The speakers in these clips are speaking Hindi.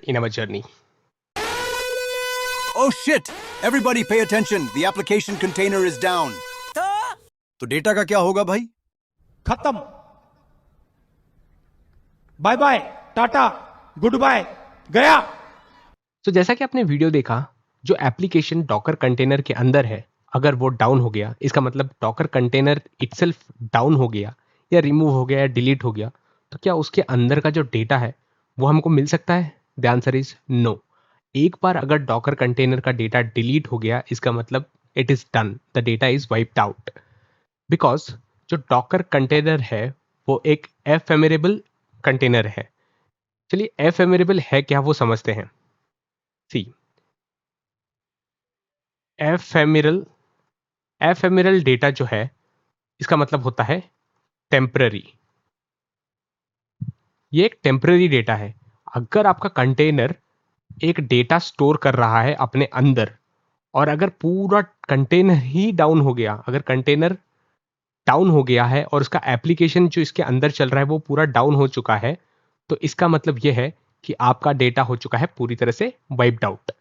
in our journey. Oh shit! Everybody pay attention. The application container is down. तो डेटा का क्या होगा भाई? खत्म। बाय बाय, टाटा, गुड बाय, गया। तो जैसा कि आपने वीडियो देखा, जो एप्लीकेशन डॉकर कंटेनर के अंदर है, अगर वो डाउन हो गया, इसका मतलब डॉकर कंटेनर इटसेल्फ डाउन हो गया या रिमूव हो गया या डिलीट हो गया, तो क्या उसके अंदर का जो डेटा है वो हमको मिल सकता है? The answer is no. एक बार अगर डॉकर कंटेनर का डेटा डिलीट हो गया, इसका मतलब it is done, the data is wiped out. Because जो डॉकर कंटेनर है वो एक एफेमरेबल कंटेनर है। चलिए एफेमरेबल है क्या वो समझते हैं। सी, एफेमरल डेटा जो है इसका मतलब होता है टेम्पररी। ये एक टेम्पररी डेटा है। अगर आपका कंटेनर एक डेटा स्टोर कर रहा है अपने अंदर, और अगर पूरा कंटेनर ही डाउन हो गया, अगर कंटेनर डाउन हो गया है और उसका एप्लीकेशन जो इसके अंदर चल रहा है वो पूरा डाउन हो चुका है, तो इसका मतलब यह है कि आपका डेटा हो चुका है पूरी तरह से वाइप्ड आउट।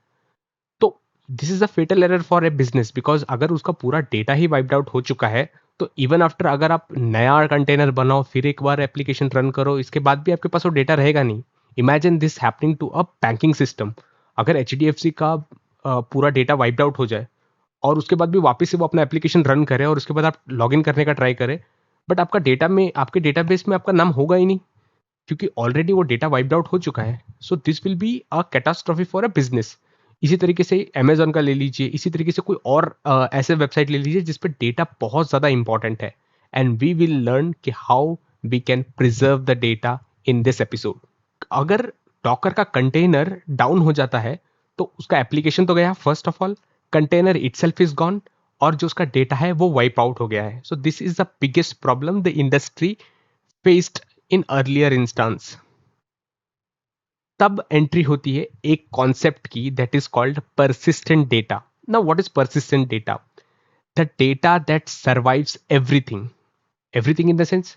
तो this is a fatal error for a business, because अगर उसका पूरा डेटा ही वाइप्ड आउट हो चुका है, तो इवन आफ्टर अगर आप नया कंटेनर बनाओ, फिर एक बार एप्लीकेशन रन करो, इसके बाद भी आपके पास वो डेटा रहेगा नहीं। Imagine this happening to a banking system. अगर HDFC का पूरा डेटा वाइप्ड आउट हो जाए और उसके बाद भी वापस से वो अपना एप्लीकेशन रन करे और उसके बाद आप लॉगिन करने का ट्राई करें, बट आपका डेटा में, आपके डेटाबेस में आपका नाम होगा ही नहीं, क्योंकि ऑलरेडी वो डेटा वाइप्ड आउट हो चुका है। So this will be a catastrophe for a business. इसी तरीके से अमेजोन का ले लीजिए, इसी तरीके से कोई और ऐसे वेबसाइट ले लीजिए जिस पे डेटा बहुत ज़्यादा इंपॉर्टेंट है। एंड वी विल लर्न कि how we can preserve the data in this episode. अगर डॉकर का कंटेनर डाउन हो जाता है तो उसका एप्लीकेशन तो गया, first of all container itself is gone, और जो उसका डेटा है वो वाइप आउट हो गया है। सो this is the biggest problem the industry faced in earlier instance. तब एंट्री होती है एक कॉन्सेप्ट की, that is called persistent data. Now what is persistent data? The data that survives everything. Everything in the sense,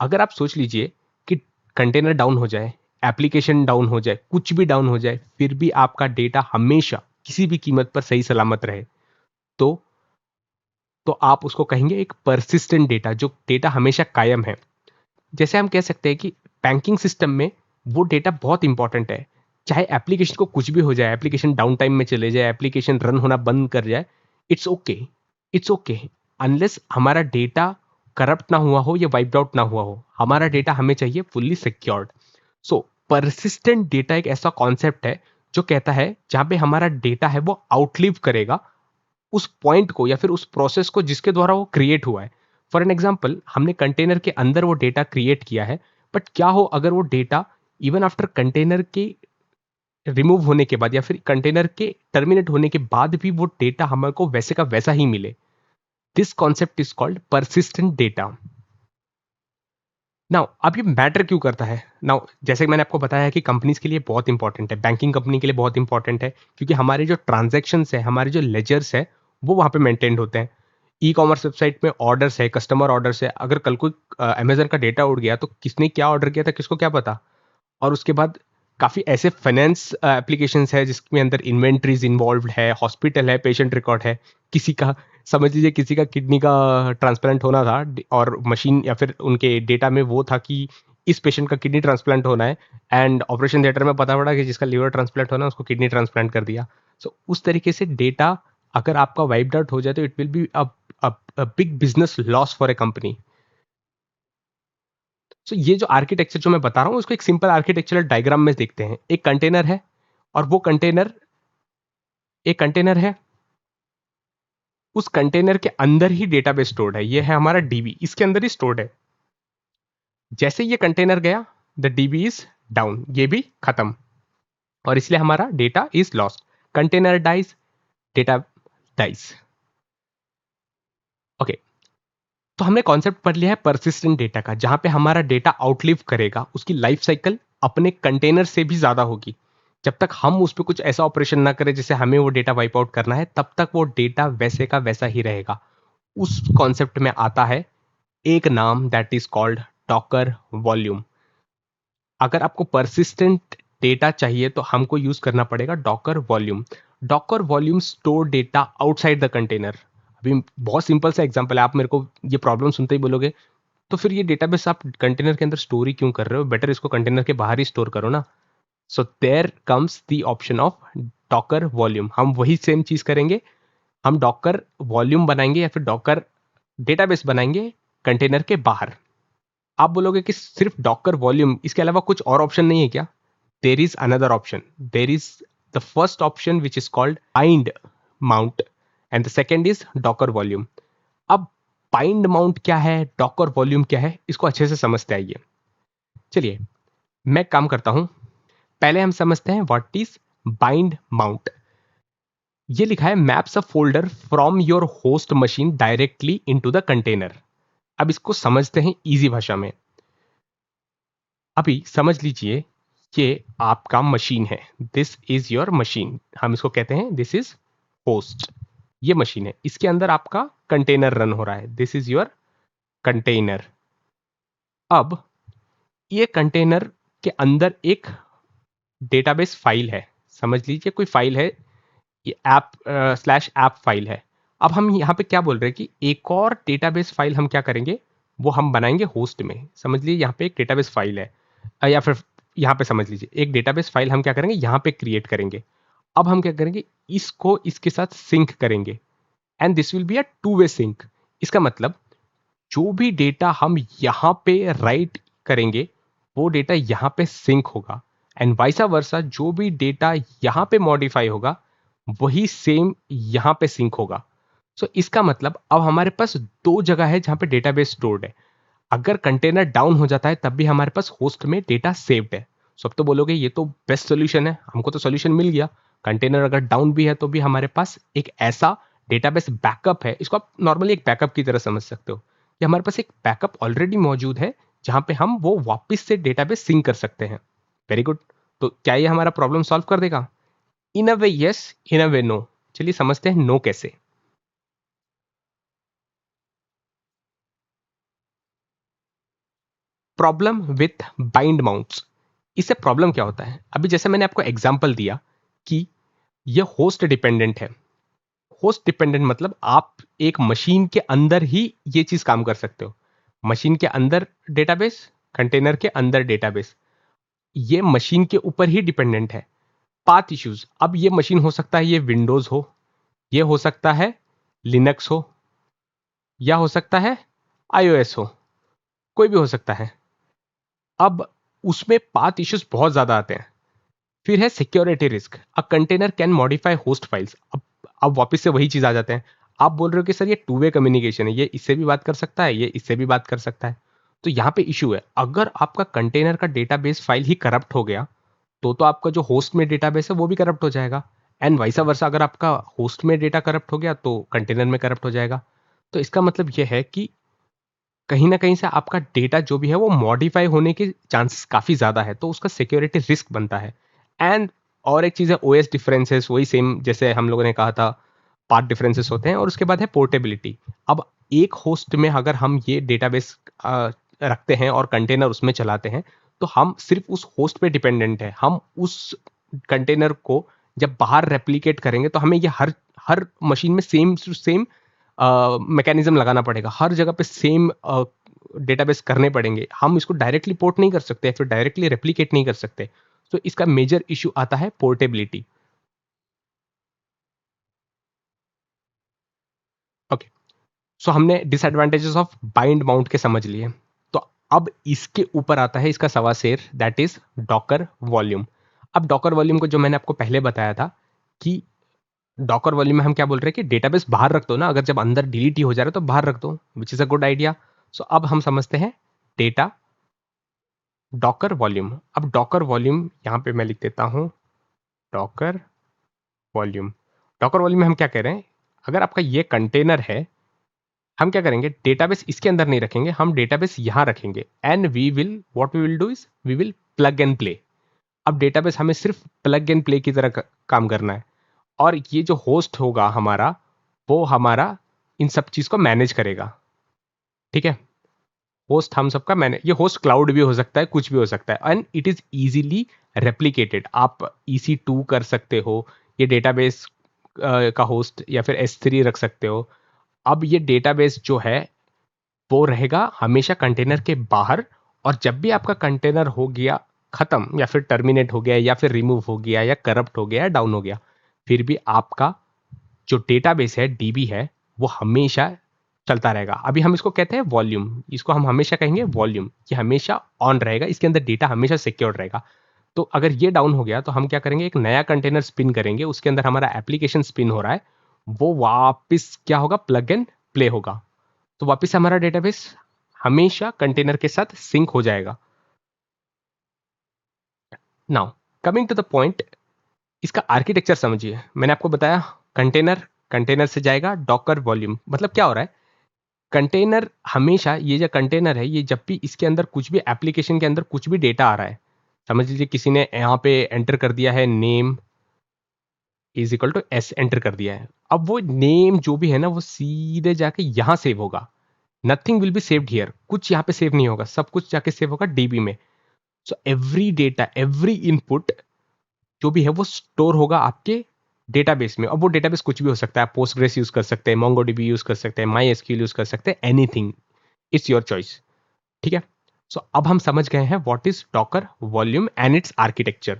अगर आप सोच लीजिए कि कंटेनर डाउन हो जाए, एप्लीकेशन डाउन हो जाए, कुछ भी डाउन हो जाए, फिर भी आपका डेटा हमेशा किसी भी कीमत पर सही सलामत रहे, तो आप उसको कहेंगे एक परसिस्टेंट डेटा, जो डेटा हमेशा कायम है। जैसे हम कह सकते हैं कि बैंकिंग सिस्टम में वो डेटा बहुत इंपॉर्टेंट है। चाहे एप्लीकेशन को कुछ भी हो जाए, एप्लीकेशन डाउन टाइम में चले जाए, एप्लीकेशन रन होना बंद कर जाए, it's okay, it's okay, unless हमारा डेटा करप्ट ना हुआ हो या वाइप्ड आउट ना हुआ हो। हमारा डेटा हमें चाहिए फुल्ली सिक्योर्ड। सो परसिस्टेंट डेटा एक ऐसा कॉन्सेप्ट है जो कहता है जहां पे हमारा डेटा है वो आउटलिव करेगा उस पॉइंट को या फिर उस प्रोसेस को जिसके द्वारा वो क्रिएट हुआ है। फॉर एन एग्जाम्पल, हमने कंटेनर के अंदर वो डेटा क्रिएट किया है, बट क्या हो अगर वो डेटा इवन आफ्टर कंटेनर के रिमूव होने के बाद या फिर कंटेनर के टर्मिनेट होने के बाद भी वो डेटा हमारे को वैसे का वैसा ही मिले? This concept is called persistent data. Now अब ये मैटर क्यों करता है? नाउ जैसे कि मैंने आपको बताया कि कंपनीज के लिए बहुत इंपॉर्टेंट है, बैंकिंग कंपनी के लिए बहुत इंपॉर्टेंट है, क्योंकि हमारे जो ट्रांजैक्शंस है, हमारे जो लेजर्स है, वो वहाँ पे मेंटेन होते हैं। ई कॉमर्स वेबसाइट में ऑर्डर्स है, कस्टमर ऑर्डर्स है, अगर कल कोई अमेजन का डेटा उड़ गया तो किसने क्या ऑर्डर किया था किसको क्या पता। और उसके बाद काफ़ी ऐसे फाइनेंस एप्लीकेशंस है जिसमें अंदर इन्वेंट्रीज इन्वॉल्व है, हॉस्पिटल है, पेशेंट रिकॉर्ड है, किसी का, समझ लीजिए किसी का किडनी का ट्रांसप्लांट होना था और मशीन या फिर उनके डेटा में वो था कि इस पेशेंट का किडनी ट्रांसप्लांट होना है, एंड ऑपरेशन थिएटर में पता पड़ा कि जिसका लीवर ट्रांसप्लांट होना है उसको किडनी ट्रांसप्लांट कर दिया। सो उस तरीके से डेटा अगर आपका वाइप्ड आउट हो जाए तो it will be a big business loss for a company. So ये जो आर्किटेक्चर जो मैं बता रहा हूँ उसको एक सिंपल आर्किटेक्चरल डायग्राम में देखते हैं। एक कंटेनर है और वो कंटेनर, एक कंटेनर है, उस कंटेनर के अंदर ही डेटाबेस स्टोर्ड है। ये है हमारा डीबी, इसके अंदर ही स्टोर्ड है। जैसे ये कंटेनर गया, द डीबी इज डाउन, ये भी खत्म, और इसलिए हमारा data is lost. Container dies, data dies. Okay, तो हमने कॉन्सेप्ट पढ़ लिया है परसिस्टेंट डेटा का, जहां पे हमारा डेटा आउटलिव करेगा, उसकी लाइफ साइकिल अपने कंटेनर से भी ज्यादा होगी। जब तक हम उस पर कुछ ऐसा ऑपरेशन ना करें जिससे हमें वो डेटा वाइप आउट करना है, तब तक वो डेटा वैसे का वैसा ही रहेगा। उस कॉन्सेप्ट में आता है एक नाम, that is called Docker volume. अगर आपको परसिस्टेंट डेटा चाहिए तो हमको यूज करना पड़ेगा Docker volume. Docker volume store data outside the container. अभी बहुत सिंपल सा एग्जांपल है, आप मेरे को ये प्रॉब्लम सुनते ही बोलोगे तो फिर ये डेटाबेस आप कंटेनर के अंदर स्टोर ही क्यों कर रहे हो, बेटर इसको कंटेनर के बाहर ही स्टोर करो ना। So there comes the option of Docker volume. हम वही सेम चीज करेंगे, हम डॉकर वॉल्यूम बनाएंगे या फिर डॉकर डेटाबेस बनाएंगे कंटेनर के बाहर। आप बोलोगे कि सिर्फ डॉकर वॉल्यूम, इसके अलावा कुछ और ऑप्शन नहीं है क्या? There is another option. There is the first option which is called bind mount and the second is Docker volume. अब बाइंड माउंट क्या है, डॉकर वॉल्यूम क्या है, इसको अच्छे से समझते आइए। चलिए मैं काम करता हूं, पहले हम समझते हैं व्हाट इज बाइंड माउंट। ये लिखा है maps a folder from your host machine directly into the container. अब इसको समझते हैं इजी भाषा में। अभी समझ लीजिए ये आपका मशीन है, दिस इज योर मशीन, हम इसको कहते हैं दिस इज होस्ट। ये मशीन है, इसके अंदर आपका कंटेनर रन हो रहा है, दिस इज योर कंटेनर। अब ये कंटेनर के अंदर एक डेटाबेस फाइल है, समझ लीजिए कोई फाइल है, ये ऐप स्लैश ऐप फाइल है। अब हम यहाँ पे क्या बोल रहे हैं कि एक और डेटाबेस फाइल हम क्या करेंगे, वो हम बनाएंगे होस्ट में। समझ लीजिए यहाँ पे एक डेटाबेस फाइल है, या फिर यहाँ पे समझ लीजिए एक डेटाबेस फाइल हम क्या करेंगे यहाँ पे क्रिएट करेंगे। अब हम क्या करेंगे, इसको इसके साथ सिंक करेंगे and this will be a two way sync. इसका मतलब जो भी डेटा हम यहाँ पे राइट करेंगे वो डेटा यहाँ पे सिंक होगा, एंड वाइसा वर्सा जो भी डेटा यहाँ पे मॉडिफाई होगा वही सेम यहाँ पे सिंक होगा। सो इसका मतलब अब हमारे पास दो जगह है जहाँ पे डेटाबेस स्टोर्ड है। अगर कंटेनर डाउन हो जाता है तब भी हमारे पास होस्ट में डेटा सेव्ड है। सो अब तो बोलोगे ये तो बेस्ट सोल्यूशन है, हमको तो सोल्यूशन मिल गया, कंटेनर अगर डाउन भी है तो भी हमारे पास एक ऐसा डेटाबेस बैकअप है। इसको आप नॉर्मली एक बैकअप की तरह समझ सकते हो कि हमारे पास एक बैकअप ऑलरेडी मौजूद है जहाँ पे हम वो वापस से डेटाबेस सिंक कर सकते हैं। Very good. तो क्या ये हमारा प्रॉब्लम सॉल्व कर देगा? In a way yes, in a way no. चलिए समझते हैं नो कैसे। Problem with bind mounts. इससे प्रॉब्लम क्या होता है, अभी जैसे मैंने आपको एग्जांपल दिया कि ये होस्ट डिपेंडेंट है। होस्ट डिपेंडेंट मतलब आप एक मशीन के अंदर ही ये चीज काम कर सकते हो। मशीन के अंदर डेटाबेस, कंटेनर के अंदर डेटाबेस, ये मशीन के ऊपर ही डिपेंडेंट है। पाथ इश्यूज, अब ये मशीन हो सकता है ये विंडोज हो, ये हो सकता है लिनक्स हो, या हो सकता है आईओएस हो, कोई भी हो सकता है। अब उसमें पाथ इश्यूज बहुत ज्यादा आते हैं। फिर है security risk, a container can modify host files. अब वापस से वही चीज आ जाते हैं। आप बोल रहे हो कि सर ये टू वे कम्युनिकेशन है, ये इससे भी बात कर सकता है, ये इससे भी बात कर सकता है। तो यहाँ पे इशू है, अगर आपका कंटेनर का डेटाबेस फाइल ही करप्ट हो गया तो आपका जो होस्ट में डेटाबेस है वो भी करप्ट हो जाएगा, एंड वाइसा वर्सा अगर आपका होस्ट में डेटा करप्ट हो गया तो कंटेनर में करप्ट हो जाएगा। तो इसका मतलब ये है कि कहीं ना कहीं से आपका डेटा जो भी है वो मॉडिफाई होने के चांसेस काफ़ी ज़्यादा है, तो उसका सिक्योरिटी रिस्क बनता है। एंड और एक चीज़ है ओएस डिफरेंसेस, वही सेम जैसे हम लोगों ने कहा था पार्ट डिफरेंसेस होते हैं। और उसके बाद है पोर्टेबिलिटी। अब एक होस्ट में अगर हम ये डेटाबेस रखते हैं और कंटेनर उसमें चलाते हैं तो हम सिर्फ उस होस्ट पे डिपेंडेंट है। हम उस कंटेनर को जब बाहर रेप्लिकेट करेंगे तो हमें ये हर हर मशीन में सेम सेम मैकेनिज्म लगाना पड़ेगा, हर जगह पे सेम डेटाबेस करने पड़ेंगे। हम इसको डायरेक्टली पोर्ट नहीं कर सकते, फिर डायरेक्टली रेप्लिकेट नहीं कर सकते। तो इसका मेजर इशू आता है पोर्टेबिलिटी। ओके, सो हमने डिसएडवांटेजेस ऑफ बाइंड माउंट के समझ लिए। तो अब इसके ऊपर आता है इसका सवा शेर, दैट इज डॉकर वॉल्यूम। अब डॉकर वॉल्यूम को जो मैंने आपको पहले बताया था कि डॉकर वॉल्यूम में हम क्या बोल रहे हैं कि डेटाबेस बाहर रख दो ना, अगर जब अंदर डिलीट ही हो जा रहा है तो बाहर रख दो, which is a good idea. So अब हम समझते हैं डेटा डॉकर वॉल्यूम। अब डॉकर वॉल्यूम यहाँ पे मैं लिख देता हूँ, डॉकर वॉल्यूम। डॉकर वॉल्यूम में हम क्या कह रहे हैं, अगर आपका ये कंटेनर है, हम क्या करेंगे डेटाबेस इसके अंदर नहीं रखेंगे, हम डेटाबेस यहाँ रखेंगे and we will what we will do is we will plug and play. अब डेटाबेस हमें सिर्फ प्लग एंड प्ले की तरह काम करना है, और ये जो होस्ट होगा हमारा वो हमारा इन सब चीज को मैनेज करेगा। ठीक है, होस्ट हम सबका मैंने, ये होस्ट क्लाउड भी हो सकता है, कुछ भी हो सकता है, and it is easily replicated. आप EC2 कर सकते हो, ये डेटाबेस का होस्ट, या फिर S3 रख सकते हो। अब ये डेटाबेस जो है वो रहेगा हमेशा कंटेनर के बाहर, और जब भी आपका कंटेनर हो गया खत्म, या फिर टर्मिनेट हो गया, या फिर रिमूव हो गया, या करप्ट हो गया, या डाउन हो गया, फिर भी आपका जो डेटाबेस है, DB है, वो हमेशा चलता रहेगा। अभी हम इसको कहते हैं वॉल्यूम, इसको हम हमेशा कहेंगे वॉल्यूम, ये हमेशा ऑन रहेगा, इसके अंदर डेटा हमेशा सिक्योर रहेगा। तो अगर ये डाउन हो गया तो हम क्या करेंगे, एक नया कंटेनर स्पिन करेंगे, उसके अंदर हमारा एप्लीकेशन स्पिन हो रहा है, वो वापस क्या होगा, प्लग एंड प्ले होगा, तो वापस हमारा डेटाबेस हमेशा कंटेनर के साथ सिंक हो जाएगा। Now coming to the point, इसका आर्किटेक्चर समझिए। मैंने आपको बताया कंटेनर, कंटेनर से जाएगा डॉकर वॉल्यूम। मतलब क्या हो रहा है, कंटेनर हमेशा, ये जो कंटेनर है, ये जब भी इसके अंदर कुछ भी एप्लीकेशन के अंदर कुछ भी डेटा आ रहा है, समझ लीजिए किसी ने यहाँ पे एंटर कर दिया है name is equal to S, enter कर दिया है, अब वो नेम जो भी है ना, वो सीधे जाके यहाँ सेव होगा। Nothing will be saved here, कुछ यहाँ पे सेव नहीं होगा, सब कुछ जाके सेव होगा DB में। So every data, every input जो भी है वो स्टोर होगा आपके डेटाबेस में। अब वो डेटाबेस कुछ भी हो सकता है, आप पोस्टग्रेस यूज कर सकते हैं, MongoDB यूज कर सकते हैं, MySQL यूज कर सकते हैं, एनीथिंग, इट्स योर चॉइस। ठीक है, सो अब हम समझ गए हैं what is Docker volume and it's architecture.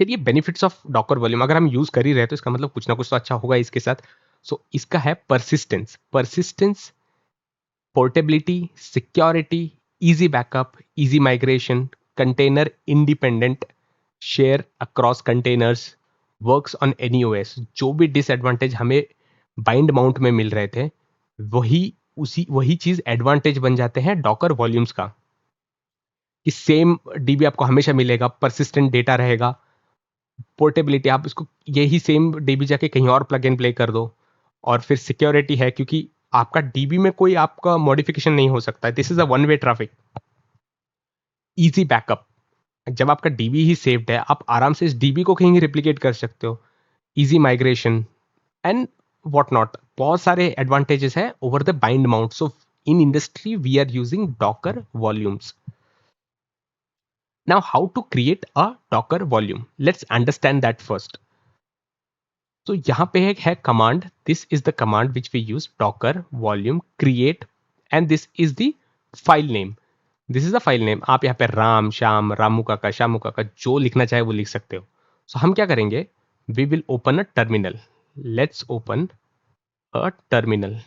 फिर ये बेनिफिट्स ऑफ डॉकर वॉल्यूम अगर हम यूज कर ही रहे तो इसका मतलब कुछ ना कुछ तो अच्छा होगा इसके साथ। सो इसका है persistence, persistence, portability, security, easy backup, easy migration, container independent, share across containers, works on any OS। जो भी डिसएडवांटेज हमें बाइंड माउंट में मिल रहे थे, वही चीज एडवांटेज बन जाते हैं डॉकर वॉल्यूम्स का, कि सेम DB आपको हमेशा मिलेगा, परसिस्टेंट डेटा रहेगा, पोर्टेबिलिटी, आप इसको यही सेम DB जाके कहीं और प्लग एंड प्ले कर दो, और फिर सिक्योरिटी है क्योंकि आपका DB में कोई आपका मॉडिफिकेशन नहीं हो सकता, this is a one way traffic. Easy backup, जब आपका DB ही सेव्ड है, आप आराम से इस DB को कहीं रिप्लिकेट कर सकते हो। Easy migration and what not, बहुत सारे एडवांटेजेस है over the bind mount. So in industry we are using Docker volumes. Now how to create a Docker volume, let's understand that first. तो यहां पे एक है command, this is the command which we use, Docker volume create, and this is the file name, this is the file name. आप यहाँ पे राम, श्याम, रामू काका, श्यामू काका, जो लिखना चाहे वो लिख सकते हो। सो हम क्या करेंगे, we will open a terminal, let's open a terminal.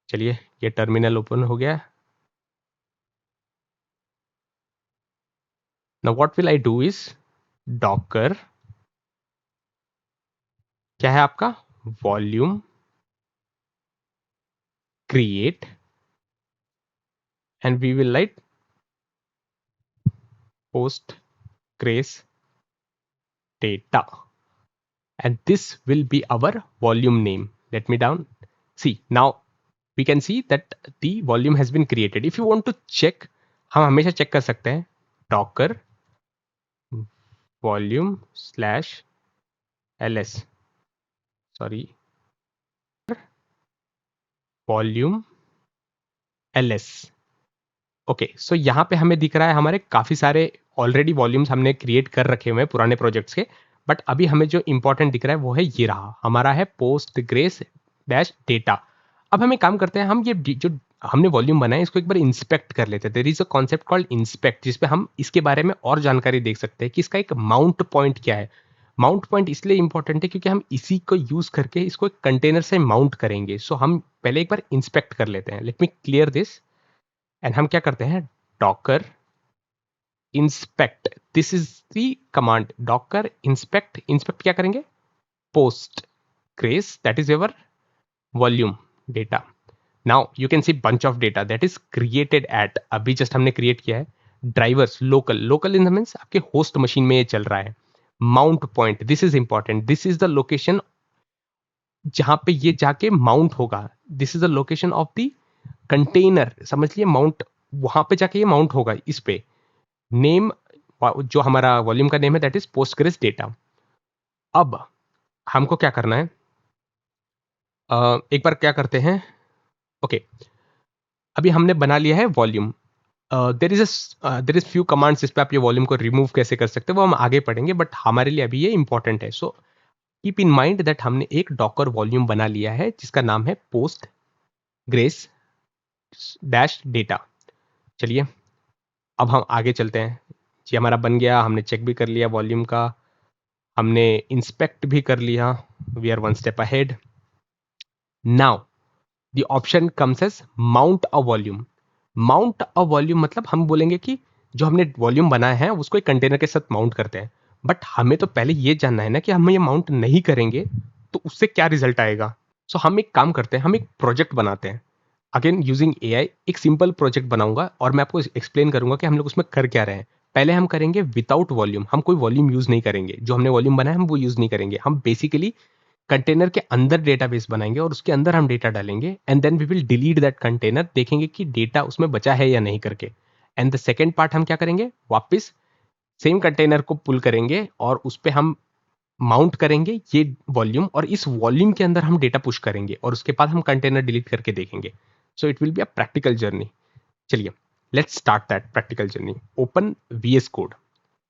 चलिए ये टर्मिनल ओपन हो गया। Now what will I do is Docker, क्या है आपका, volume create, and we will write postgres data, and this will be our volume name. Let me down, see now we can see that the volume has been created. If you want to check, हम हमेशा चेक कर सकते हैं, docker volume slash ls, sorry, volume ls। Okay, so यहाँ पे हमें दिख रहा है हमारे काफ़ी सारे ऑलरेडी वॉल्यूम्स हमने क्रिएट कर रखे हुए हैं पुराने प्रोजेक्ट्स के, बट अभी हमें जो इंपॉर्टेंट दिख रहा है वो है ये रहा, हमारा है पोस्टग्रेस डैश डेटा। अब हम एक काम करते हैं, हम ये जो हमने वॉल्यूम बनाया इसको एक बार इंस्पेक्ट कर लेते हैं। There is a concept called inspect, जिसपे हम इसके बारे में और जानकारी देख सकते हैं कि इसका एक माउंट पॉइंट क्या है। माउंट पॉइंट इसलिए इंपॉर्टेंट है क्योंकि हम इसी को यूज करके इसको एक कंटेनर से माउंट करेंगे। सो हम पहले एक बार इंस्पेक्ट कर लेते हैं, let me clear this, and हम क्या करते हैं, Docker inspect, this is the command, Docker inspect. Inspect क्या करेंगे, post grace, that is your volume data. Now you can C bunch of data that is created at, अभी जस्ट हमने क्रिएट किया है, drivers local, local in the means आपके होस्ट मशीन में ये चल रहा है। Mount point, this is important, this is the location जहां पे ये जाके माउंट होगा, this is the location of the container, समझ लिए, माउंट वहां पे जाके ये माउंट होगा इस पे। नेम, जो हमारा वॉल्यूम का नेम है दैट इज पोस्टग्रेस डेटा। अब हमको क्या करना है, एक बार क्या करते हैं, ओके, अभी हमने बना लिया है volume. There is few commands इस पे आप ये वॉल्यूम को रिमूव कैसे कर सकते हैं वो हम आगे पढ़ेंगे, बट हमारे लिए अभी ये इंपॉर्टेंट है। So keep in mind that हमने एक डॉकर वॉल्यूम बना लिया है जिसका नाम है पोस्ट ग्रेस डैश डेटा। चलिए अब हम आगे चलते हैं। जी हमारा बन गया, हमने चेक भी कर लिया वॉल्यूम का, हमने इंस्पेक्ट भी कर लिया, we are one step ahead. Now the option comes as mount a volume. Mount a volume मतलब हम बोलेंगे कि जो हमने वॉल्यूम बनाया है उसको एक कंटेनर के साथ माउंट करते हैं, बट हमें तो पहले ये जानना है ना कि हम ये माउंट नहीं करेंगे तो उससे क्या रिजल्ट आएगा। सो हम एक काम करते हैं, हम एक प्रोजेक्ट बनाते हैं। अगेन यूजिंग एआई एक सिंपल प्रोजेक्ट बनाऊंगा और मैं आपको एक्सप्लेन करूंगा कि हम लोग उसमें कर क्या रहे हैं। पहले हम करेंगे विदाउट वॉल्यूम, हम कोई वॉल्यूम यूज नहीं करेंगे, जो हमने वॉल्यूम बनाया हम वो यूज नहीं करेंगे। हम बेसिकली कंटेनर के अंदर डेटाबेस बनाएंगे और उसके अंदर हम डेटा डालेंगे and then we will delete that container, देखेंगे कि डेटा उसमें बचा है या नहीं करके। एंड द सेकेंड पार्ट हम क्या करेंगे, वापस सेम कंटेनर को पुल करेंगे और उस पर हम माउंट करेंगे ये वॉल्यूम, और इस वॉल्यूम के अंदर हम डेटा पुश करेंगे और उसके बाद हम कंटेनर डिलीट करके देखेंगे। So it will be a practical journey. चलिए let's start that practical journey. Open VS code.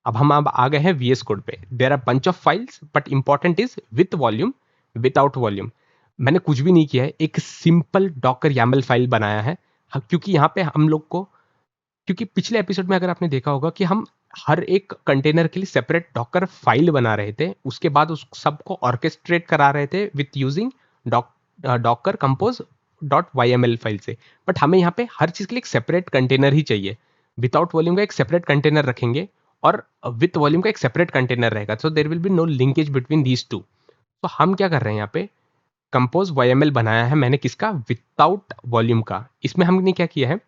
अब हम आ गए हैं वीएस कोड पे। There are bunch of files but important is with volume without volume. मैंने कुछ भी नहीं किया है, एक सिंपल डॉकर YAML फाइल बनाया है। क्योंकि यहाँ पे हम लोग को, क्योंकि पिछले एपिसोड में अगर आपने देखा होगा कि हम हर एक कंटेनर के लिए सेपरेट डॉकर फाइल बना रहे थे, उसके बाद उस सबको ऑर्केस्ट्रेट करा रहे थे with using Docker compose dot YML file से। बट हमें यहाँ पे हर चीज़ के लिए एक सेपरेट कंटेनर ही चाहिए। विदाउट वॉल्यूम का एक सेपरेट कंटेनर रखेंगे और विथ वॉल्यूम का एक सेपरेट कंटेनर रहेगा, so there will be no linkage between these two. तो हम क्या कर रहे हैं यहाँ पे, कंपोज YML बनाया है मैंने, किसका, विदाउट वॉल्यूम का। इसमें हमने क्या किया है,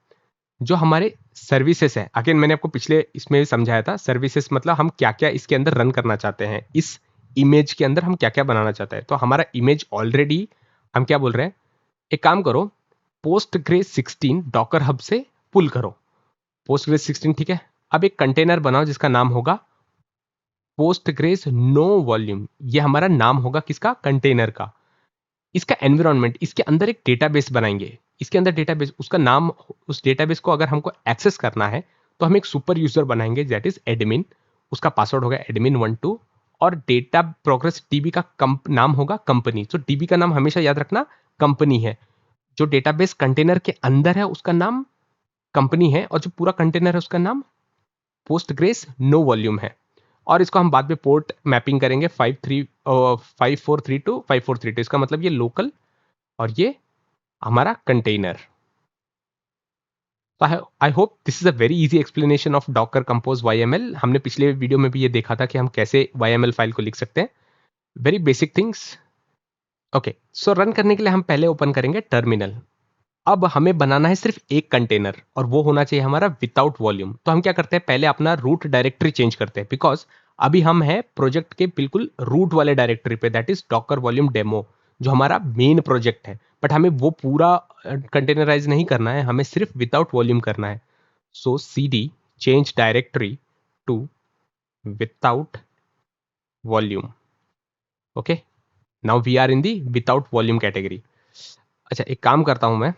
जो हमारे सर्विसेज है, अगेन मैंने आपको पिछले इसमें भी समझाया था, सर्विसेज मतलब हम क्या क्या इसके अंदर रन करना चाहते हैं, इस इमेज के अंदर हम क्या क्या बनाना चाहते हैं। तो हमारा इमेज ऑलरेडी, हम क्या बोल रहे हैं, एक काम करो, पोस्टग्रेस 16 डॉकर हब से पुल करो। पोस्टग्रेस 16 ठीक है। अब एक कंटेनर बनाओ जिसका नाम होगा पोस्टग्रेस नो वॉल्यूम। ये हमारा नाम होगा किसका, कंटेनर का। इसका एनवायरनमेंट, इसके अंदर एक डेटाबेस बनाएंगे, इसके अंदर डेटाबेस, उसका नाम, उस डेटाबेस को अगर हमको एक्सेस करना है तो हम एक सुपर यूजर बनाएंगे दैट इज एडमिन। उसका पासवर्ड होगा admin12 और डेटा प्रोग्रेस डीबी का नाम होगा कंपनी। तो डीबी का नाम हमेशा याद रखना कंपनी है। जो डेटाबेस कंटेनर के अंदर है उसका नाम कंपनी है और जो पूरा कंटेनर है उसका नाम पोस्टग्रेस नो वॉल्यूम है। और इसको हम बाद में पोर्ट मैपिंग करेंगे 5432 5432। इसका मतलब ये लोकल और ये हमारा container. I hope this is a very easy explanation of Docker compose YML। हमने पिछले वीडियो में भी ये देखा था कि हम कैसे YML फाइल को लिख सकते हैं, वेरी बेसिक थिंग्स। ओके, सो रन करने के लिए हम पहले ओपन करेंगे टर्मिनल। अब हमें बनाना है सिर्फ एक कंटेनर और वो होना चाहिए हमारा विदाउट वॉल्यूम। तो हम क्या करते हैं, पहले अपना रूट डायरेक्टरी चेंज करते हैं, बिकॉज अभी हम हैं प्रोजेक्ट के बिल्कुल रूट वाले डायरेक्टरी पे, that is Docker volume demo, जो हमारा मेन प्रोजेक्ट है। बट हमें वो पूरा कंटेनराइज नहीं करना है, हमें सिर्फ विदाउट वॉल्यूम करना है। So CD change directory to without volume. Okay, now we are in the without volume category. अच्छा एक काम करता हूं मैं,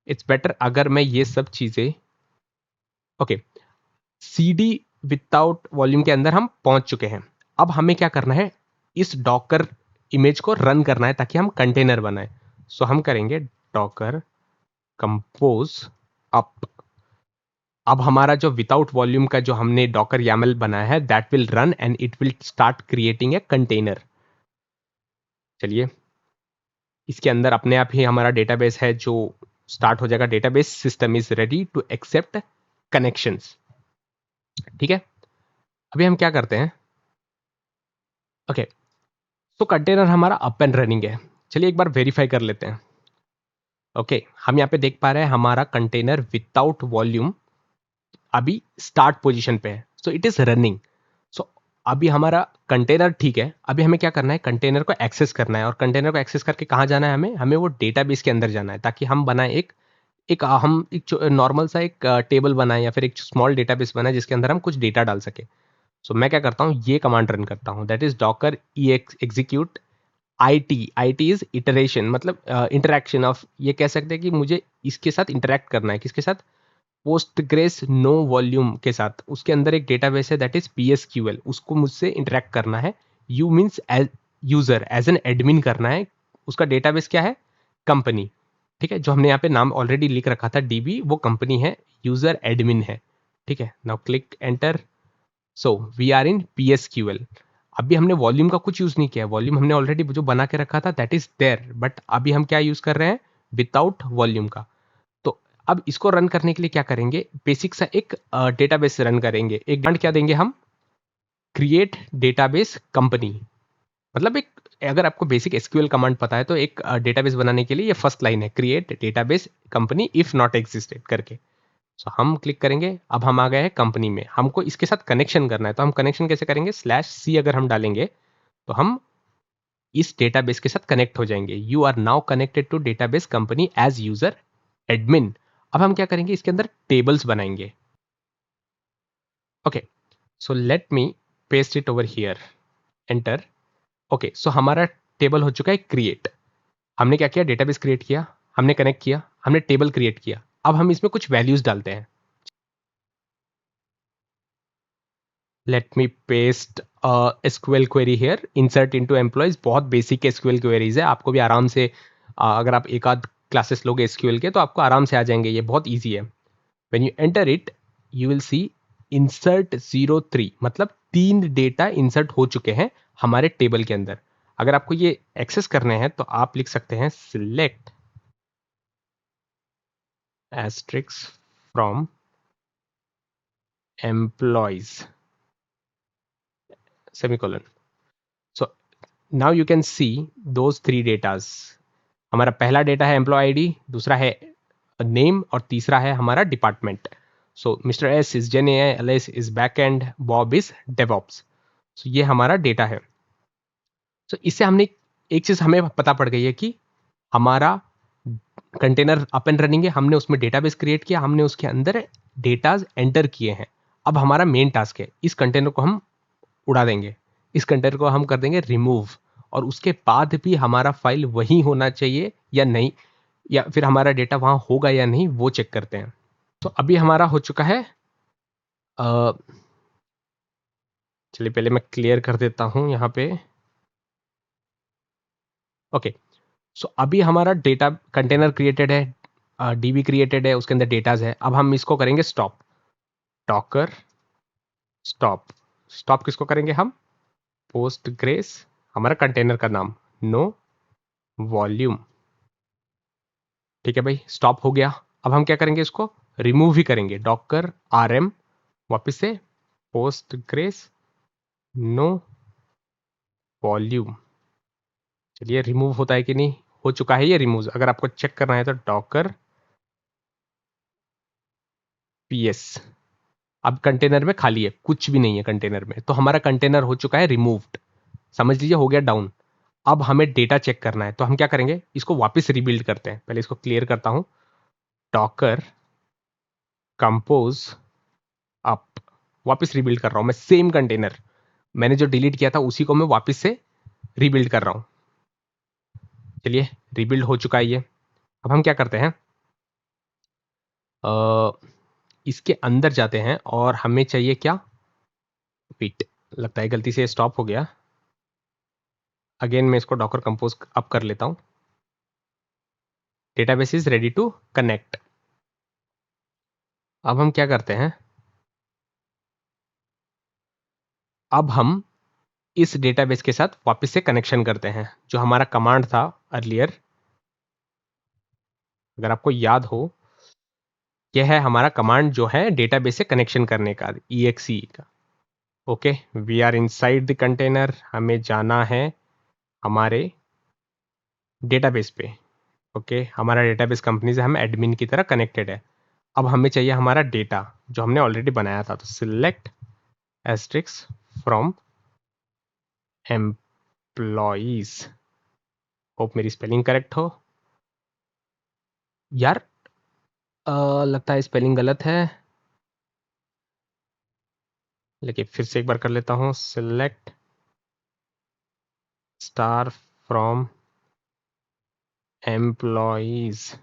इट्स बेटर अगर मैं ये सब चीजें, ओके, CD विदाउट वॉल्यूम के अंदर हम पहुंच चुके हैं। अब हमें क्या करना है, इस डॉकर इमेज को रन करना है ताकि हम कंटेनर बनाए। सो हम करेंगे डॉकर कंपोज अप। अब हमारा जो विदाउट वॉल्यूम का जो हमने डॉकर YAML बनाया है that will run and it will start creating a container. चलिए इसके अंदर अपने आप ही हमारा डेटाबेस है जो स्टार्ट हो जाएगा। Database system is ready to accept connections. ठीक है, अभी हम क्या करते हैं, ओके, तो कंटेनर हमारा अप एंड रनिंग है। चलिए एक बार वेरीफाई कर लेते हैं। ओके, हम यहाँ पे देख पा रहे हैं हमारा कंटेनर विदाउट वॉल्यूम अभी स्टार्ट पोजीशन पे है, सो इट इज रनिंग। सो अभी हमारा कंटेनर ठीक है। अभी हमें क्या करना है, कंटेनर को एक्सेस करना है, और कंटेनर को एक्सेस करके कहाँ जाना है, हमें वो डेटाबेस के अंदर जाना है ताकि हम बनाए एक नॉर्मल सा एक टेबल बनाए या फिर एक स्मॉल डेटाबेस बनाए जिसके अंदर हम कुछ डेटा डाल सके। सो मैं क्या करता हूँ, ये कमांड रन करता हूँ, that is Docker execute I T is iteration, मतलब इंटरेक्शन ऑफ, ये कह सकते हैं कि मुझे इसके साथ इंटरेक्ट करना है, किसके साथ, पोस्टग्रेस नो वॉल्यूम के साथ। उसके अंदर एक डेटाबेस है दैट इज PSQL, उसको मुझसे इंटरेक्ट करना है। You means as user, as an admin करना है। उसका डेटाबेस क्या है, कंपनी, ठीक है, जो हमने यहाँ पे नाम ऑलरेडी लिख रखा था DB, वो कंपनी है, यूजर एडमिन है, ठीक है। Now click enter. So we are in PSQL। अभी हमने वॉल्यूम का कुछ यूज नहीं किया, वॉल्यूम हमने ऑलरेडी जो बना के रखा था दैट इज देयर, बट अभी हम क्या यूज कर रहे हैं, विदाउट वॉल्यूम का। तो अब इसको रन करने के लिए क्या करेंगे, बेसिक सा एक डेटाबेस रन करेंगे। एक कमांड क्या देंगे हम, क्रिएट डेटाबेस कंपनी, मतलब एक, अगर आपको बेसिक SQL कमांड पता है तो एक डेटाबेस बनाने के लिए ये फर्स्ट लाइन है, create database company if not existed करके। सो हम क्लिक करेंगे, अब हम आ गए हैं कंपनी में, हमको इसके साथ कनेक्शन करना है। तो हम कनेक्शन कैसे करेंगे, /c अगर हम डालेंगे तो हम इस डेटाबेस के साथ कनेक्ट हो जाएंगे। You are now connected to database company as user admin. अब हम क्या करेंगे, इसके अंदर टेबल्स बनाएंगे। Okay, so let me paste it over here, enter. Okay, so हमारा टेबल हो चुका है क्रिएट। हमने क्या किया, डेटाबेस क्रिएट किया, हमने कनेक्ट किया, हमने टेबल क्रिएट किया। अब हम इसमें कुछ वैल्यूज डालते हैं। Late me paste SQL query here, insert into employees. बहुत बेसिक SQL क्वेरीज है, आपको भी आराम से अगर आप एक आध क्लासेस लोगे SQL के तो आपको आराम से आ जाएंगे, ये बहुत ईजी है। When you enter it you will see insert 03, मतलब 3 डेटा इंसर्ट हो चुके हैं हमारे टेबल के अंदर। अगर आपको ये एक्सेस करने हैं तो आप लिख सकते हैं select asterisk from employees semicolon. So now you can see those 3 datas. हमारा पहला डेटा है एम्प्लॉय ID, दूसरा है नेम और तीसरा है हमारा department. So mister S is gen AI, LS is back end, Bob is DevOps. So ये हमारा डेटा है। सो इससे हमने एक चीज हमें पता पड़ गई है कि हमारा कंटेनर अप एंड रनिंग है, हमने उसमें डेटाबेस क्रिएट किया, हमने उसके अंदर डेटाज एंटर किए हैं। अब हमारा मेन टास्क है, इस कंटेनर को हम उड़ा देंगे, इस कंटेनर को हम कर देंगे रिमूव, और उसके बाद भी हमारा फाइल वही होना चाहिए या नहीं, या फिर हमारा डेटा वहां होगा या नहीं, वो चेक करते हैं। तो अभी हमारा हो चुका है, चलिए पहले मैं क्लियर कर देता हूं यहाँ पे। ओके, सो अभी हमारा डेटा कंटेनर क्रिएटेड है, DB क्रिएटेड है, उसके अंदर डेटाज है। अब हम इसको करेंगे स्टॉप, डॉकर स्टॉप। स्टॉप किसको करेंगे हम, पोस्ट ग्रेस, हमारा कंटेनर का नाम, नो वॉल्यूम, ठीक है भाई, स्टॉप हो गया। अब हम क्या करेंगे, इसको रिमूव भी करेंगे, डॉकर RM, वापस से पोस्ट ग्रेस नो वॉल्यूम। चलिए रिमूव होता है कि नहीं, हो चुका है ये रिमूव। अगर आपको चेक करना है तो डॉकर PS। अब कंटेनर में खाली है, कुछ भी नहीं है कंटेनर में, तो हमारा कंटेनर हो चुका है रिमूव्ड, समझ लीजिए हो गया डाउन। अब हमें डेटा चेक करना है, तो हम क्या करेंगे, इसको वापस रिबिल्ड करते हैं। पहले इसको क्लियर करता हूं, डॉकर कंपोज अप, वापस रिबिल्ड कर रहा हूं मैं, सेम कंटेनर मैंने जो डिलीट किया था उसी को मैं वापस से रिबिल्ड कर रहा हूं। चलिए रिबिल्ड हो चुका है ये। अब हम क्या करते हैं, इसके अंदर जाते हैं और हमें चाहिए क्या, वेट, लगता है गलती से स्टॉप हो गया। अगेन मैं इसको डॉकर कंपोज अप कर लेता हूं। Database is ready to connect. अब हम क्या करते हैं, अब हम इस डेटाबेस के साथ वापस से कनेक्शन करते हैं, जो हमारा कमांड था अर्लियर, अगर आपको याद हो, यह है हमारा कमांड जो है डेटाबेस से कनेक्शन करने का, exe का। Okay, we are inside the container, हमें जाना है हमारे डेटाबेस पे। ओके, हमारा डेटाबेस कंपनी से हम एडमिन की तरह कनेक्टेड है। अब हमें चाहिए हमारा डेटा जो हमने ऑलरेडी बनाया था, तो select asterisk from employees. Hope मेरी स्पेलिंग करेक्ट हो यार, लगता है स्पेलिंग गलत है, लेकिन फिर से एक बार कर लेता हूँ, सिलेक्ट स्टार फ्रॉम एम्प्लॉइज।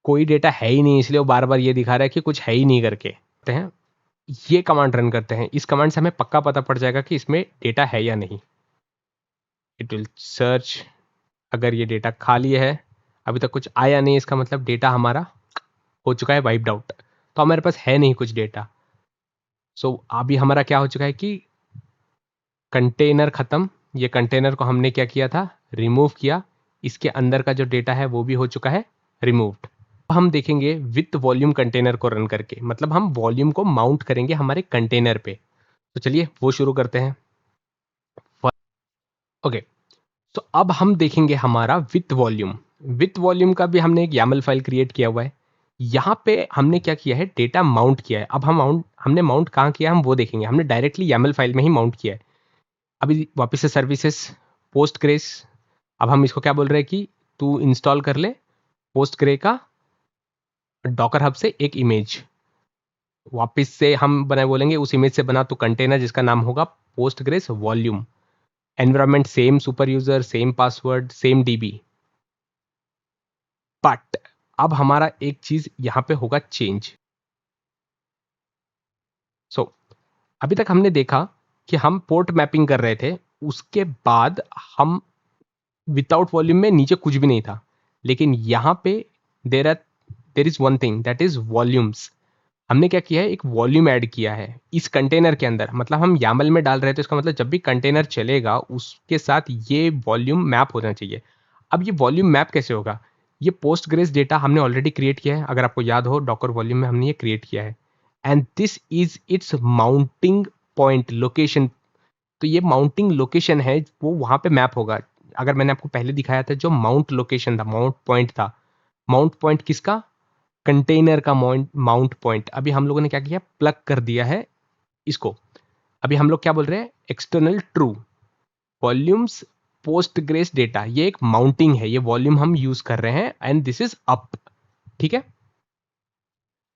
कोई डेटा है ही नहीं, इसलिए वो बार बार ये दिखा रहा है कि कुछ है ही नहीं करके हैं। ये कमांड रन करते हैं, इस कमांड से हमें पक्का पता पड़ जाएगा कि इसमें डेटा है या नहीं। इट विल सर्च, अगर ये डेटा खाली है, अभी तक कुछ आया नहीं, इसका मतलब डेटा हमारा हो चुका है वाइप्ड आउट, तो हमारे पास है नहीं कुछ डेटा। सो अभी हमारा क्या हो चुका है कि कंटेनर खत्म, ये कंटेनर को हमने क्या किया था, रिमूव किया, इसके अंदर का जो डेटा है वो भी हो चुका है रिमूव्ड। हम देखेंगे विथ वॉल्यूम कंटेनर को रन करके, मतलब हम वॉल्यूम को माउंट करेंगे हमारे कंटेनर पे। तो चलिए वो शुरू करते हैं। ओके, तो अब हम देखेंगे हमारा विथ वॉल्यूम। विथ वॉल्यूम का भी हमने एक YAML फाइल क्रिएट किया हुआ है। यहाँ पे हमने क्या किया है, डेटा माउंट किया है। अब हमने माउंट कहाँ किया हम वो देखेंगे। हमने डायरेक्टली YAML फाइल में ही माउंट किया है। अभी वापस से सर्विसेज पोस्टग्रेस, अब हम इसको क्या बोल रहे हैं कि तू इंस्टॉल कर ले पोस्टग्रे का डॉकर हब से एक इमेज। वापस से हम बोलेंगे उस इमेज से बना तो कंटेनर जिसका नाम होगा Postgres volume. Environment same, super user same, password same, dB. But अब हमारा एक चीज यहां पे होगा चेंज। सो अभी तक हमने देखा कि हम पोर्ट मैपिंग कर रहे थे, उसके बाद हम विदाउट वॉल्यूम में नीचे कुछ भी नहीं था, लेकिन यहां पे there is one thing that is volumes. हमने क्या किया है, एक वॉल्यूम ऐड किया है इस कंटेनर के अंदर। मतलब हम YAML में डाल रहे हैं, तो इसका मतलब जब भी कंटेनर चलेगा उसके साथ ये वॉल्यूम मैप होना चाहिए। अब ये वॉल्यूम मैप कैसे होगा, ये पोस्टग्रेस डेटा हमने ऑलरेडी क्रिएट किया है, अगर आपको याद हो डॉकर वॉल्यूम में हमने ये क्रिएट किया है। And this is it's mounting point location. तो ये माउंटिंग लोकेशन है, वो वहां पे मैप होगा। अगर मैंने आपको पहले दिखाया था जो माउंट लोकेशन था, माउंट पॉइंट था, माउंट पॉइंट किसका, कंटेनर का माउंट पॉइंट। अभी हम लोगों ने क्या किया, प्लग कर दिया है इसको। अभी हम लोग क्या बोल रहे हैं, external true volumes Postgres data, ये एक माउंटिंग है, ये वॉल्यूम हम यूज कर रहे हैं एंड दिस इज अप। ठीक है,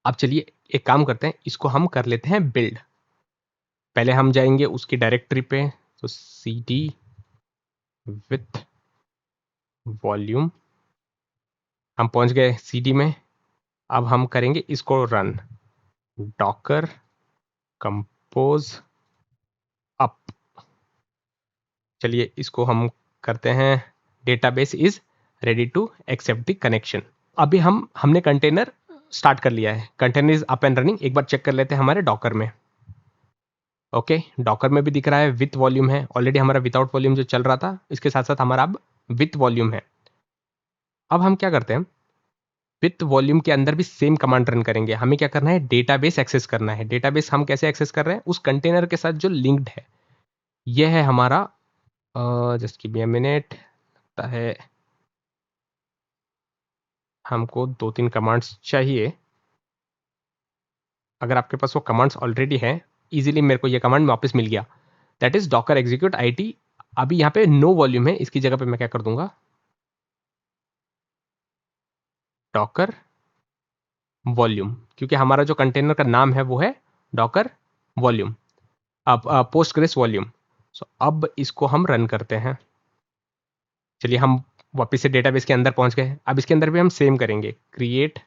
अब चलिए एक काम करते हैं, इसको हम कर लेते हैं बिल्ड। पहले हम जाएंगे उसकी डायरेक्टरी पे, तो cd विथ वॉल्यूम, हम पहुंच गए cd में। अब हम करेंगे इसको रन, डॉकर कंपोज अप। चलिए इसको हम करते हैं, database is ready to accept the connection. अभी हमने कंटेनर स्टार्ट कर लिया है, container is up and running. एक बार चेक कर लेते हैं हमारे डॉकर में। ओके, डॉकर में भी दिख रहा है विथ वॉल्यूम है, ऑलरेडी हमारा विदाउट वॉल्यूम जो चल रहा था, इसके साथ साथ हमारा अब विथ वॉल्यूम है। अब हम क्या करते हैं, विथ वॉल्यूम के अंदर भी सेम कमांड रन करेंगे। हमें क्या करना है, डेटाबेस एक्सेस करना है। डेटाबेस हम कैसे एक्सेस कर रहे हैं, उस कंटेनर के साथ जो लिंक्ड है। यह है हमारा, just give me a minute, लगता है हमको 2-3 कमांड्स चाहिए। अगर आपके पास वो कमांड्स ऑलरेडी हैं, इजीली मेरे को ये कमांड वापस मिल गया, that is Docker execute IT। अभी यहाँ पे नो वॉल्यूम है, इसकी जगह पे मैं क्या कर दूंगा, डॉकर वॉल्यूम, क्योंकि हमारा जो कंटेनर का नाम है वो है डॉकर वॉल्यूम, अब पोस्टग्रेस वॉल्यूम। सो अब इसको हम रन करते हैं। चलिए हम वापस से डेटाबेस के अंदर पहुंच गए। अब इसके अंदर भी हम सेम करेंगे, क्रिएट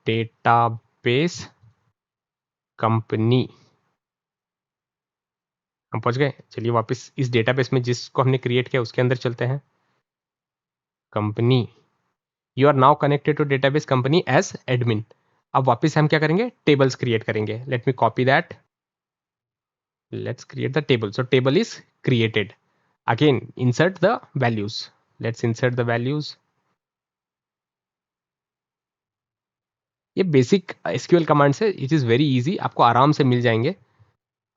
डेटाबेस कंपनी, हम पहुंच गए। चलिए वापस इस डेटाबेस में जिसको हमने क्रिएट किया उसके अंदर चलते हैं, company. You are now connected to database company as admin. अब वापस हम क्या करेंगे, टेबल्स क्रिएट करेंगे। Let me copy that, let's create the table. So table is created. Again insert the values. Let's insert the values. ये बेसिक SQL कमांड्स है, इट इज़ वेरी इजी, आपको आराम से मिल जाएंगे।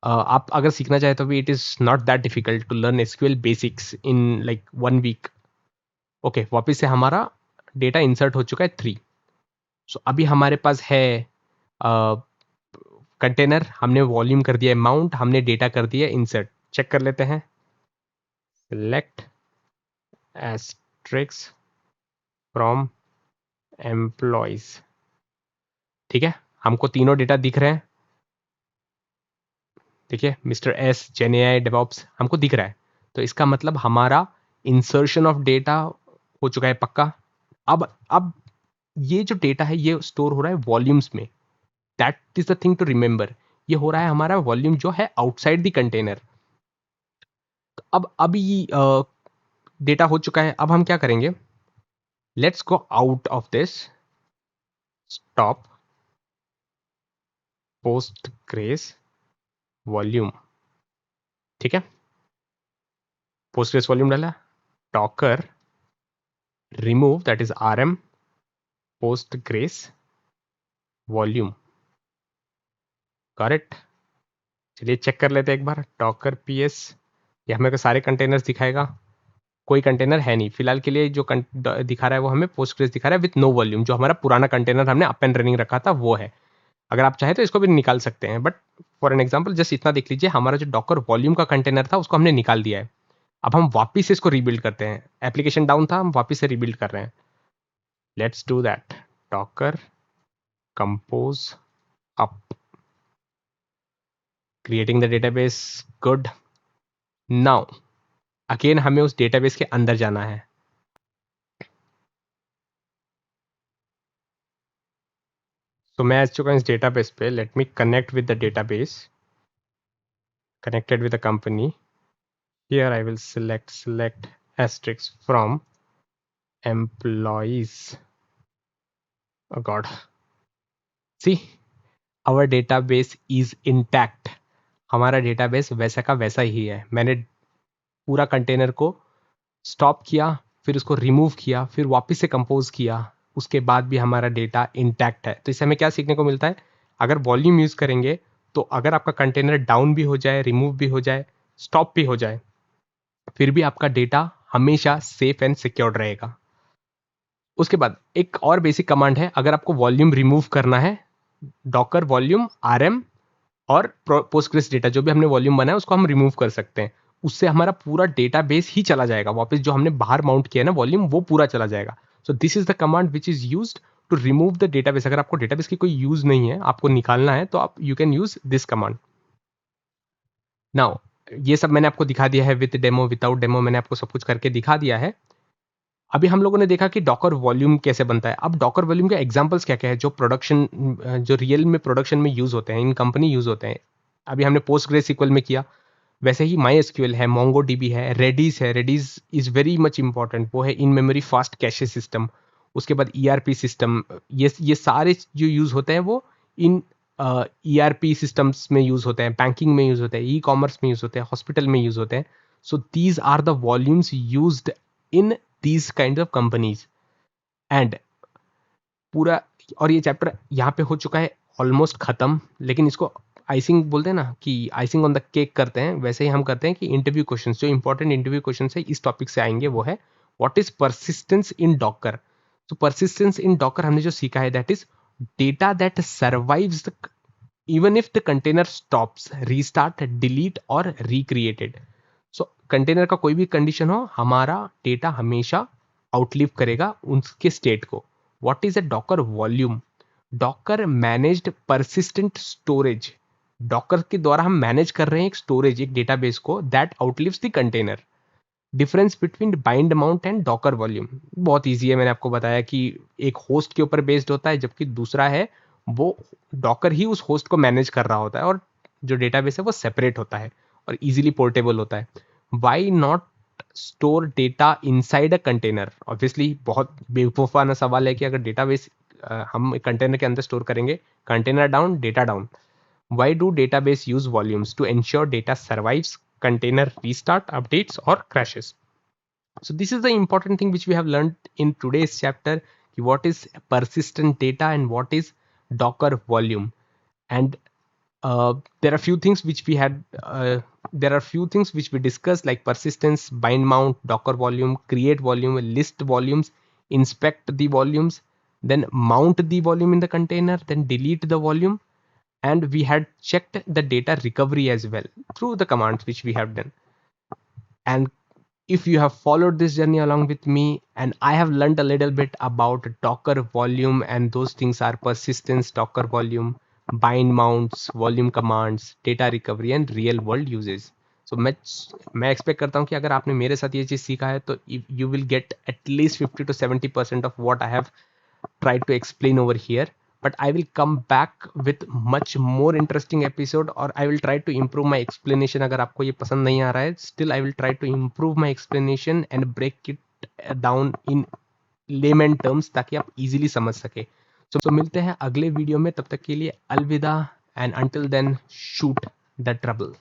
आप अगर सीखना चाहे तो भी it is not that difficult to learn SQL basics in like 1 week. Okay, वापस से हमारा डेटा इंसर्ट हो चुका है 3। सो अभी हमारे पास है कंटेनर, हमने वॉल्यूम कर दिया है माउंट, हमने डेटा कर दिया इंसर्ट। चेक कर लेते हैं, सेलेक्ट एस्ट्रिक्स फ्रॉम एम्प्लॉयज। ठीक है, हमको तीनों डेटा दिख रहे हैं। देखिए मिस्टर एस, जेन AI, डेवॉप्स हमको दिख रहा है। तो इसका मतलब हमारा इंसर्शन ऑफ डेटा हो चुका है पक्का। अब ये जो डेटा है ये स्टोर हो रहा है वॉल्यूम्स में। That is the thing to remember, ये हो रहा है हमारा वॉल्यूम जो है आउटसाइड द कंटेनर। अब अभी डेटा हो चुका है, अब हम क्या करेंगे, let's go out of this, stop Postgres volume. ठीक है, पोस्टग्रेस वॉल्यूम डाला, Docker remove that is rm Postgres volume. Correct, चलिए चेक कर लेते हैं एक बार। डॉकर ps, ये हमें को सारे कंटेनर्स दिखाएगा, कोई कंटेनर है नहीं फिलहाल के लिए। जो दिखा रहा है वो हमें पोस्टग्रेस दिखा रहा है विथ नो वॉल्यूम, जो हमारा पुराना कंटेनर हमने अप एंड रनिंग रखा था वो है। अगर आप चाहे तो इसको भी निकाल सकते हैं, but for an example just इतना देख लीजिए, हमारा जो डॉकर वॉल्यूम का कंटेनर था उसको हमने निकाल दिया है। अब हम वापस इसको रीबिल्ड करते हैं, एप्लीकेशन डाउन था, हम वापस से रीबिल्ड कर रहे हैं। Let's do that, Docker compose up, creating the database, good. Now again हमें उस डेटाबेस के अंदर जाना है। तो मैं आ चुका हूँ इस डेटाबेस पे, let me connect with the database, connected with a company. Here I will select asterisk from employees. Oh god, see, our database is intact. हमारा डेटाबेस वैसा का वैसा ही है। मैंने पूरा कंटेनर को स्टॉप किया, फिर उसको रिमूव किया, फिर वापस से कंपोज किया, उसके बाद भी हमारा डेटा इंटैक्ट है। तो इससे हमें क्या सीखने को मिलता है, अगर वॉल्यूम यूज करेंगे तो अगर आपका कंटेनर डाउन भी हो जाए, रिमूव भी हो जाए, स्टॉप भी हो जाए, फिर भी आपका डेटा हमेशा सेफ एंड सिक्योर्ड रहेगा। उसके बाद एक और बेसिक कमांड है, अगर आपको वॉल्यूम रिमूव करना है, डॉकर वॉल्यूम rm और पोस्टग्रेस डेटा जो भी हमने वॉल्यूम बनाया उसको हम रिमूव कर सकते हैं। उससे हमारा पूरा डेटाबेस ही चला जाएगा, वापस जो हमने बाहर माउंट किया है ना वॉल्यूम, वो पूरा चला जाएगा। So this is the command which is used to remove the database. अगर आपको डेटाबेस की कोई यूज नहीं है, आपको निकालना है, तो आप you can use this command. Now ये सब मैंने आपको दिखा दिया है, विद डेमो विदाउट डेमो मैंने आपको सब कुछ करके दिखा दिया है। अभी हम लोगों ने देखा कि डॉकर वॉल्यूम कैसे बनता है। अब डॉकर वॉल्यूम के एग्जांपल्स क्या क्या है जो प्रोडक्शन, जो रियल में प्रोडक्शन में यूज होते हैं, इन कंपनी यूज होते हैं। अभी हमने पोस्टग्रेसक्यूएल में किया, वैसे ही MySQL है, MongoDB है, रेडिस है। Redis is very much important, वो है in memory fast cache system. उसके बाद ERP सिस्टम, ये सारे जो यूज होते हैं वो इन ERP सिस्टम्स में यूज होते हैं, बैंकिंग में यूज होते हैं, ई-कॉमर्स में यूज होते हैं, हॉस्पिटल में यूज होते हैं। So these are the volumes used in these kind of companies and पूरा। और ये चैप्टर यहाँ पे हो चुका है ऑलमोस्ट खत्म, लेकिन इसको आइसिंग बोलते हैं ना, कि आइसिंग ऑन द केक करते हैं, वैसे ही हम करते हैं कि इंटरव्यू क्वेश्चंस, जो इंपॉर्टेंट इंटरव्यू क्वेश्चंस है इस टॉपिक से आएंगे, वो है what is persistence in Docker. तो परसिस्टेंस इन डॉकर हमने जो सीखा है, that is data that survives the even if the container stops, restart, delete और रिक्रिएटेड। सो कंटेनर का कोई भी कंडीशन हो, हमारा डेटा हमेशा आउटलिव करेगा उसके स्टेट को। What is a Docker volume? Docker managed persistent storage. Docker के द्वारा हम मैनेज कर रहे हैं एक स्टोरेज, एक डेटाबेस को, that outlives the container. Difference between bind amount and Docker volume बहुत ईजी है, मैंने आपको बताया कि एक होस्ट के ऊपर बेस्ड होता है, जबकि दूसरा है वो डॉकर ही उस होस्ट को मैनेज कर रहा होता है, और जो डेटाबेस है वो सेपरेट होता है और इजीली पोर्टेबल होता है। Why not store data inside a container? Obviously बहुत बेवकूफाना सवाल है कि अगर डेटाबेस हम एक कंटेनर के अंदर स्टोर करेंगे, container down, data down. Why do database use volumes? To ensure data survives container restart, updates or crashes. So this is the important thing which we have learned in today's chapter. What is persistent data and what is Docker volume? And there are few things which we had. There are few things which we discussed, like persistence, bind mount, Docker volume, create volume, list volumes, inspect the volumes, then mount the volume in the container, then delete the volume. And we had checked the data recovery as well through the commands which we have done. And if you have followed this journey along with me, and I have learned a little bit about Docker volume, and those things are persistence, Docker volume, bind mounts, volume commands, data recovery and real world uses. सो मैं एक्सपेक्ट करता हूँ कि अगर आपने मेरे साथ ये चीज़ सीखा है तो you will get at least 50 to 70% of what I have tried to explain over here, but I will come back with much more interesting episode, or I will try to improve my explanation. अगर आपको ये पसंद नहीं आ रहा है, still I will try to improve my explanation and break it down in layman terms ताकि आप easily समझ सके. So मिलते हैं अगले वीडियो में, तब तक के लिए अलविदा, and until then shoot the trouble.